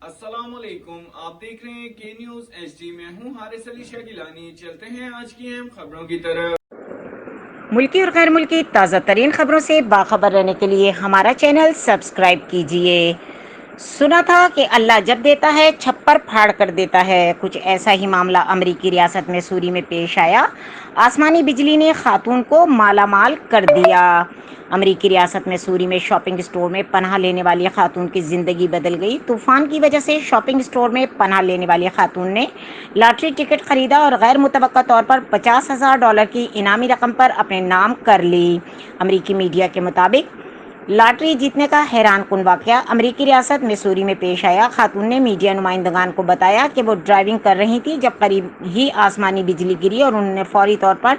السلام علیکم، آپ دیکھ رہے ہیں کے نیوز ایچ ڈی۔ میں ہوں حارث علی شاہ گیلانی۔ چلتے ہیں آج کی اہم خبروں کی طرف۔ ملکی اور غیر ملکی تازہ ترین خبروں سے باخبر رہنے کے لیے ہمارا چینل سبسکرائب کیجیے۔ سنا تھا کہ اللہ جب دیتا ہے چھپر پھاڑ کر دیتا ہے، کچھ ایسا ہی معاملہ امریکی ریاست مسوری میں پیش آیا۔ آسمانی بجلی نے خاتون کو مالا مال کر دیا۔ امریکی ریاست مسوری میں شاپنگ اسٹور میں پناہ لینے والی خاتون کی زندگی بدل گئی۔ طوفان کی وجہ سے شاپنگ اسٹور میں پناہ لینے والی خاتون نے لاٹری ٹکٹ خریدا اور غیر متوقع طور پر $50,000 کی انعامی رقم پر اپنے نام کر لی۔ امریکی میڈیا کے مطابق لاٹری جیتنے کا حیران کن واقعہ امریکی ریاست مسوری میں پیش آیا۔ خاتون نے میڈیا نمائندگان کو بتایا کہ وہ ڈرائیونگ کر رہی تھی جب قریب ہی آسمانی بجلی گری اور انہوں نے فوری طور پر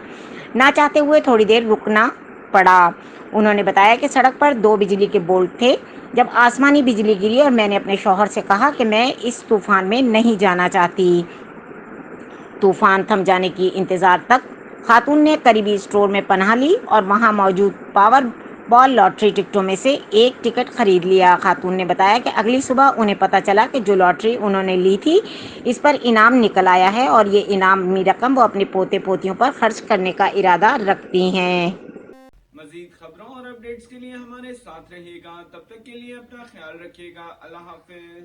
نہ چاہتے ہوئے تھوڑی دیر رکنا پڑا۔ انہوں نے بتایا کہ سڑک پر 2 بجلی کے بولٹ تھے جب آسمانی بجلی گری اور میں نے اپنے شوہر سے کہا کہ میں اس طوفان میں نہیں جانا چاہتی۔ طوفان تھم جانے کی انتظار تک خاتون نے قریبی اسٹور میں پناہ لی اور وہاں موجود پاور بال لاٹری ٹکٹوں میں سے ایک ٹکٹ خرید لیا۔ خاتون نے بتایا کہ اگلی صبح انہیں پتہ چلا کہ جو لاٹری انہوں نے لی تھی اس پر انعام نکل آیا ہے اور یہ انعامی رقم وہ اپنے پوتے پوتیوں پر خرچ کرنے کا ارادہ رکھتی ہیں۔ مزید خبروں اور اپڈیٹس کے لیے ہمارے ساتھ رہیے گا۔ تب تک کے لیے اپنا خیال رکھیے گا۔ اللہ حافظ۔